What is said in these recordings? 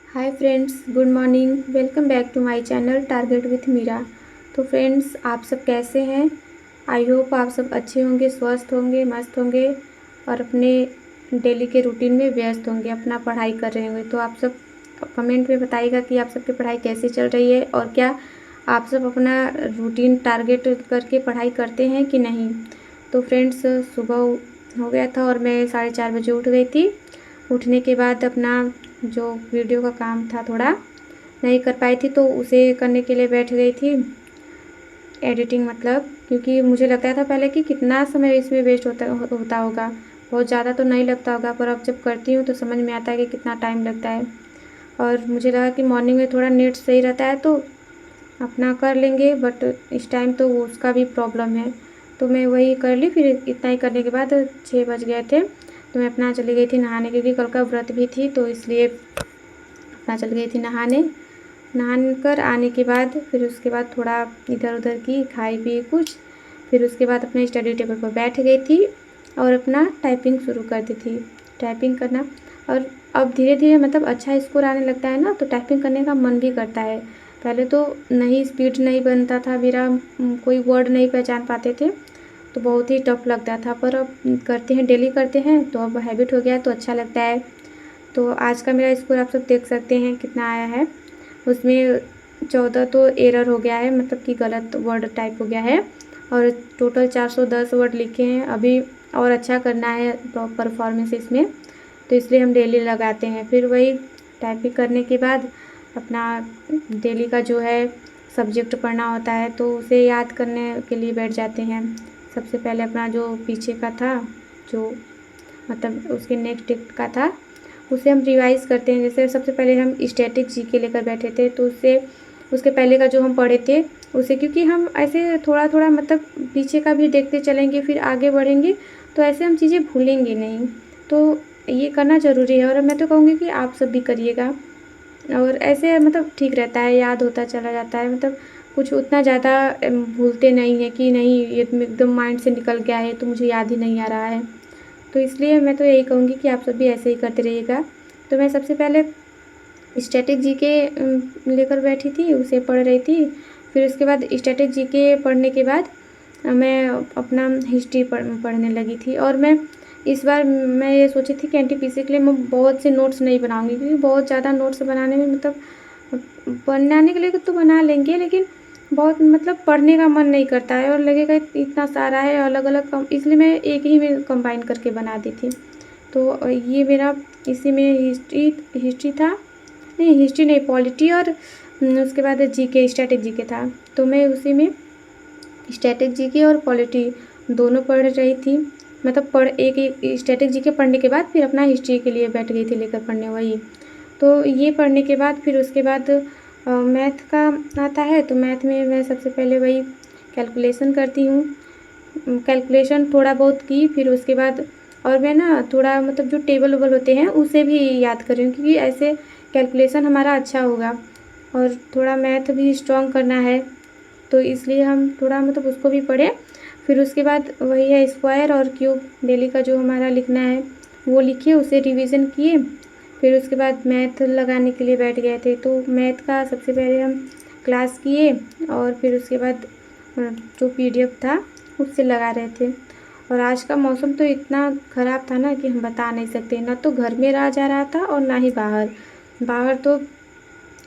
Hi friends, good morning. Welcome back to my channel target with Meera. तो friends, आप सब कैसे हैं? आई होप आप सब अच्छे होंगे, स्वस्थ होंगे, मस्त होंगे और अपने डेली के रूटीन में व्यस्त होंगे, अपना पढ़ाई कर रहे होंगे। तो आप सब कमेंट में बताइएगा कि आप सबकी पढ़ाई कैसी चल रही है और क्या आप सब अपना रूटीन टारगेट करके पढ़ाई करते हैं कि नहीं। तो फ्रेंड्स, सुबह हो गया था और मैं 4:30 बजे उठ गई थी। उठने के बाद अपना जो वीडियो का काम था थोड़ा नहीं कर पाई थी, तो उसे करने के लिए बैठ गई थी। एडिटिंग मतलब, क्योंकि मुझे लगता था पहले कि कितना समय इसमें वेस्ट होता होगा। बहुत ज़्यादा तो नहीं लगता होगा, पर अब जब करती हूँ तो समझ में आता है कि कितना टाइम लगता है। और मुझे लगा कि मॉर्निंग में थोड़ा नेट सही रहता है तो अपना कर लेंगे, बट इस टाइम तो वो उसका भी प्रॉब्लम है। तो मैं वही कर ली। फिर इतना ही करने के बाद 6 बज गए थे, तो मैं अपना चली गई थी नहाने, क्योंकि कल का व्रत भी थी, तो इसलिए अपना चल गई थी नहाने। नहा कर आने के बाद फिर उसके बाद थोड़ा इधर उधर की, खाई पी कुछ। फिर उसके बाद अपने स्टडी टेबल पर बैठ गई थी और अपना टाइपिंग शुरू कर दी थी। टाइपिंग करना, और अब धीरे धीरे मतलब अच्छा स्कोर आने लगता है ना, तो टाइपिंग करने का मन भी करता है। पहले तो नहीं, स्पीड नहीं बनता था मेरा, कोई वर्ड नहीं पहचान पाते थे, तो बहुत ही टफ लगता था। पर अब करते हैं, डेली करते हैं, तो अब हैबिट हो गया है, तो अच्छा लगता है। तो आज का मेरा स्कोर आप सब देख सकते हैं कितना आया है। उसमें 14 तो एरर हो गया है, मतलब कि गलत वर्ड टाइप हो गया है, और टोटल 410 वर्ड लिखे हैं। अभी और अच्छा करना है परफॉर्मेंस इसमें, तो इसलिए हम डेली लगाते हैं। फिर वही टाइपिंग करने के बाद अपना डेली का जो है सब्जेक्ट पढ़ना होता है, तो उसे याद करने के लिए बैठ जाते हैं। सबसे पहले अपना जो पीछे का था, जो मतलब उसके नेक्स्ट का था, उसे हम रिवाइज़ करते हैं। जैसे सबसे पहले हम स्टैटिक जीके लेकर बैठे थे, तो उससे उसके पहले का जो हम पढ़े थे उसे, क्योंकि हम ऐसे थोड़ा थोड़ा मतलब पीछे का भी देखते चलेंगे, फिर आगे बढ़ेंगे, तो ऐसे हम चीज़ें भूलेंगे नहीं। तो ये करना ज़रूरी है, और मैं तो कहूँगी कि आप सब भी करिएगा। और ऐसे मतलब ठीक रहता है, याद होता चला जाता है, मतलब कुछ उतना ज़्यादा भूलते नहीं है कि नहीं ये एकदम माइंड से निकल गया है तो मुझे याद ही नहीं आ रहा है। तो इसलिए मैं तो यही कहूँगी कि आप सब भी ऐसे ही करते रहिएगा। तो मैं सबसे पहले स्टैटिक जीके लेकर बैठी थी, उसे पढ़ रही थी। फिर उसके बाद स्टैटिक जीके पढ़ने के बाद मैं अपना हिस्ट्री पढ़ने लगी थी। और मैं इस बार मैं ये सोची थी कि एनटीपीसी के लिए मैं बहुत से नोट्स नहीं बनाऊंगी, क्योंकि बहुत ज़्यादा नोट्स बनाने में मतलब बनाने के लिए तो बना लेंगे, लेकिन बहुत मतलब पढ़ने का मन नहीं करता है, और लगेगा इतना सारा है अलग अलग कम, इसलिए मैं एक ही में कंबाइन करके बना दी थी। तो ये मेरा इसी में हिस्ट्री था, नहीं हिस्ट्री नहीं, पॉलिटी, और उसके बाद जीके, स्टैटिक जीके था। तो मैं उसी में स्टैटिक जीके और पॉलिटी दोनों पढ़ रही थी। मतलब एक एक स्टैटिक जीके पढ़ने के बाद फिर अपना हिस्ट्री के लिए बैठ गई थी लेकर पढ़ने वही। तो ये पढ़ने के बाद फिर उसके बाद मैथ का आता है, तो मैथ में मैं सबसे पहले वही कैलकुलेशन करती हूँ। कैलकुलेशन थोड़ा बहुत की, फिर उसके बाद और मैं ना थोड़ा मतलब जो टेबल वेबल होते हैं उसे भी याद कर रही हूँ, क्योंकि ऐसे कैलकुलेशन हमारा अच्छा होगा। और थोड़ा मैथ भी स्ट्रॉन्ग करना है, तो इसलिए हम थोड़ा मतलब उसको भी पढ़े। फिर उसके बाद वही है स्क्वायर और क्यूब, डेली का जो हमारा लिखना है वो लिखे, उसे रिवीजन किए। फिर उसके बाद मैथ लगाने के लिए बैठ गए थे, तो मैथ का सबसे पहले हम क्लास किए, और फिर उसके बाद जो पीडीएफ था उससे लगा रहे थे। और आज का मौसम तो इतना ख़राब था ना कि हम बता नहीं सकते, ना तो घर में रहा जा रहा था और ना ही बाहर। बाहर तो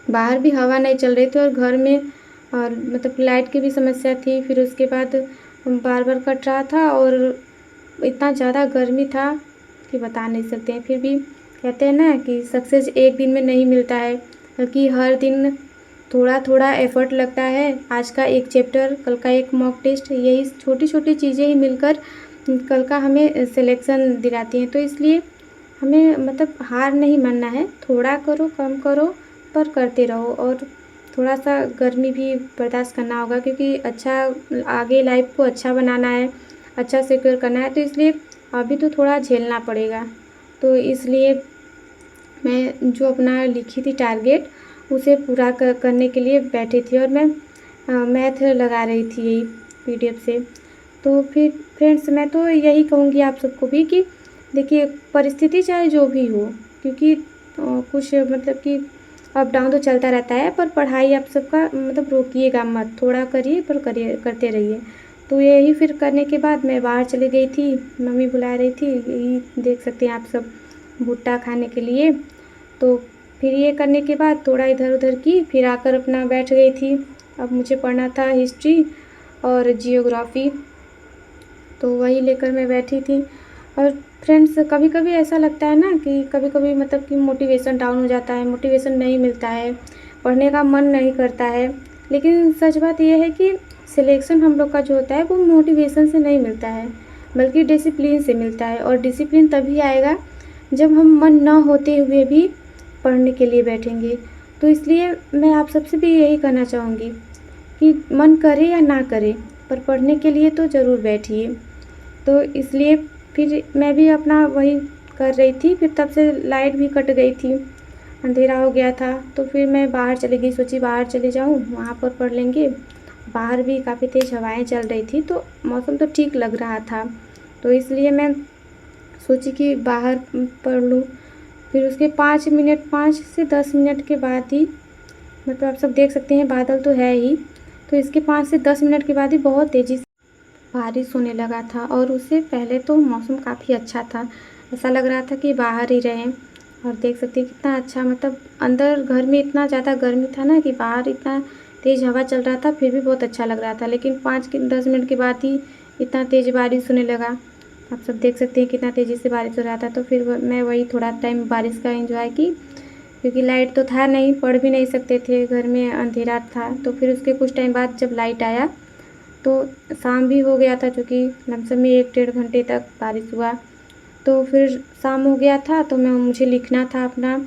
बाहर भी हवा नहीं चल रही थी, और घर में और मतलब लाइट की भी समस्या थी। फिर उसके बाद बार बार कट रहा था, और इतना ज़्यादा गर्मी था कि बता नहीं सकते हैं। फिर भी कहते हैं ना कि सक्सेस एक दिन में नहीं मिलता है, बल्कि हर दिन थोड़ा थोड़ा एफर्ट लगता है। आज का एक चैप्टर, कल का एक मॉक टेस्ट, यही छोटी छोटी चीज़ें ही मिलकर कल का हमें सिलेक्शन दिलाती हैं। तो इसलिए हमें मतलब हार नहीं मानना है, थोड़ा करो कम करो पर करते रहो। और थोड़ा सा गर्मी भी बर्दाश्त करना होगा, क्योंकि अच्छा आगे लाइफ को अच्छा बनाना है, अच्छा सिक्योर करना है, तो इसलिए अभी तो थोड़ा झेलना पड़ेगा। तो इसलिए मैं जो अपना लिखी थी टारगेट उसे पूरा करने के लिए बैठी थी, और मैं मैथ लगा रही थी यही पीडीएफ से। तो फिर फ्रेंड्स, मैं तो यही कहूँगी आप सबको भी कि देखिए, परिस्थिति चाहे जो भी हो, क्योंकि कुछ मतलब कि अप डाउन तो चलता रहता है, पर पढ़ाई आप सबका मतलब रोकिएगा मत, थोड़ा करिए पर करिए, करते रहिए। तो यही फिर करने के बाद मैं बाहर चली गई थी, मम्मी बुला रही थी, यही देख सकते हैं आप सब, भुट्टा खाने के लिए। तो फिर ये करने के बाद थोड़ा इधर उधर की, फिर आकर अपना बैठ गई थी। अब मुझे पढ़ना था हिस्ट्री और जियोग्राफ़ी, तो वही लेकर मैं बैठी थी। और फ्रेंड्स, कभी कभी ऐसा लगता है ना कि कभी कभी मतलब कि मोटिवेशन डाउन हो जाता है, मोटिवेशन नहीं मिलता है, पढ़ने का मन नहीं करता है। लेकिन सच बात यह है कि सिलेक्शन हम लोग का जो होता है वो मोटिवेशन से नहीं मिलता है, बल्कि डिसिप्लिन से मिलता है। और डिसिप्लिन तभी आएगा जब हम मन न होते हुए भी पढ़ने के लिए बैठेंगे। तो इसलिए मैं आप सबसे भी यही कहना चाहूँगी कि मन करे या ना करे, पर पढ़ने के लिए तो ज़रूर बैठिए। तो इसलिए फिर मैं भी अपना वही कर रही थी। फिर तब से लाइट भी कट गई थी, अंधेरा हो गया था। तो फिर मैं बाहर चली गई, सोची बाहर चले जाऊँ, वहाँ पर पढ़ लेंगे। बाहर भी काफ़ी तेज़ हवाएं चल रही थी, तो मौसम तो ठीक लग रहा था। तो इसलिए मैं सोची कि बाहर पढ़ लूँ। फिर उसके 5 से 10 मिनट के बाद ही, मतलब आप सब देख सकते हैं बादल तो है ही, तो इसके 5 से 10 मिनट के बाद ही बहुत तेज़ी से बारिश होने लगा था। और उससे पहले तो मौसम काफ़ी अच्छा था, ऐसा लग रहा था कि बाहर ही रहें। और देख सकते हैं कितना अच्छा, मतलब अंदर घर में इतना ज़्यादा गर्मी था ना कि बाहर इतना तेज़ हवा चल रहा था, फिर भी बहुत अच्छा लग रहा था। लेकिन 5 से 10 मिनट के बाद ही इतना तेज़ बारिश होने लगा। आप सब देख सकते हैं कितना तेज़ी से बारिश हो रहा था। तो फिर मैं वही थोड़ा टाइम बारिश का एंजॉय की, क्योंकि लाइट तो था नहीं, पढ़ भी नहीं सकते थे, घर में अंधेरा था। तो फिर उसके कुछ टाइम बाद जब लाइट आया तो शाम भी हो गया था, क्योंकि लमसम में 1 डेढ़ घंटे तक बारिश हुआ। तो फिर शाम हो गया था, तो मुझे लिखना था अपना,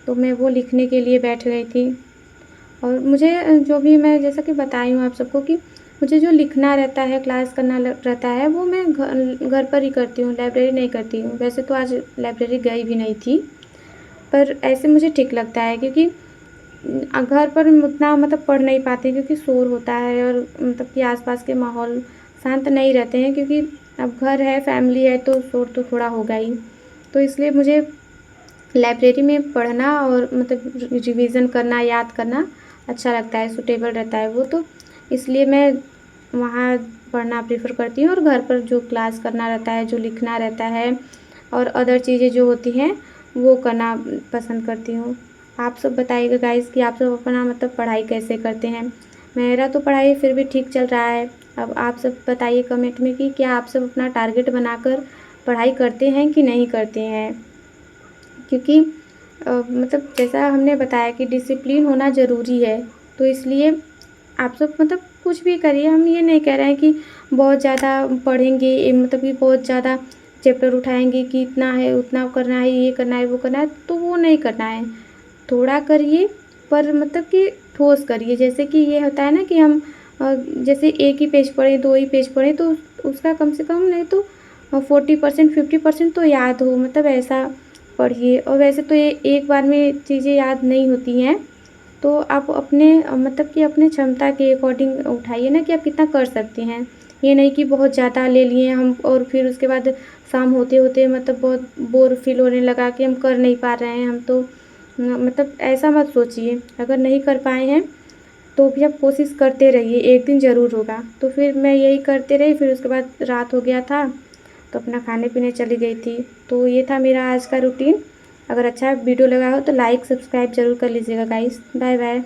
तो मैं वो लिखने के लिए बैठ गई थी। और मुझे जो भी, मैं जैसा कि बताई हूँ आप सबको कि मुझे जो लिखना रहता है, क्लास करना रहता है, वो मैं घर पर ही करती हूँ, लाइब्रेरी नहीं करती हूँ। वैसे तो आज लाइब्रेरी गई भी नहीं थी, पर ऐसे मुझे ठीक लगता है, क्योंकि घर पर उतना मतलब पढ़ नहीं पाते, क्योंकि शोर होता है और मतलब कि आसपास के माहौल शांत नहीं रहते हैं। क्योंकि अब घर है, फैमिली है, तो शोर तो थोड़ा होगा ही। तो इसलिए मुझे लाइब्रेरी में पढ़ना और मतलब रिवीज़न करना, याद करना अच्छा लगता है, सूटेबल रहता है वो। तो इसलिए मैं वहाँ पढ़ना प्रेफर करती हूँ। और घर पर जो क्लास करना रहता है, जो लिखना रहता है और अदर चीज़ें जो होती हैं, वो करना पसंद करती हूँ। आप सब बताइएगा गाइस कि आप सब अपना मतलब पढ़ाई कैसे करते हैं। मेरा तो पढ़ाई फिर भी ठीक चल रहा है। अब आप सब बताइए कमेंट में कि क्या आप सब अपना टारगेट बनाकर पढ़ाई करते हैं कि नहीं करते हैं। क्योंकि मतलब जैसा हमने बताया कि डिसिप्लिन होना ज़रूरी है, तो इसलिए आप सब मतलब कुछ भी करिए। हम ये नहीं कह रहे हैं कि बहुत ज़्यादा पढ़ेंगे, मतलब कि बहुत ज़्यादा चैप्टर उठाएंगे कि इतना है, उतना करना है, ये करना है, वो करना है, तो वो नहीं करना है। थोड़ा करिए, पर मतलब कि ठोस करिए। जैसे कि ये होता है ना कि हम जैसे एक ही पेज पढ़ें, 2 ही पेज पढ़ें, तो उसका कम से कम नहीं तो 40% 50% तो याद हो, मतलब ऐसा पढ़िए। और वैसे तो ये एक बार में चीज़ें याद नहीं होती हैं, तो आप अपने मतलब कि अपने क्षमता के अकॉर्डिंग उठाइए ना कि आप कितना कर सकते हैं। ये नहीं कि बहुत ज़्यादा ले लिए हम और फिर उसके बाद शाम होते होते मतलब बहुत बोर फील होने लगा कि हम कर नहीं पा रहे हैं, हम तो मतलब ऐसा मत सोचिए। अगर नहीं कर पाए हैं तो भी आप कोशिश करते रहिए, एक दिन ज़रूर होगा। तो फिर मैं यही करते रही। फिर उसके बाद रात हो गया था, तो अपना खाने पीने चली गई थी। तो ये था मेरा आज का रूटीन। अगर अच्छा वीडियो लगा हो तो लाइक सब्सक्राइब ज़रूर कर लीजिएगा गाइस। Bye bye.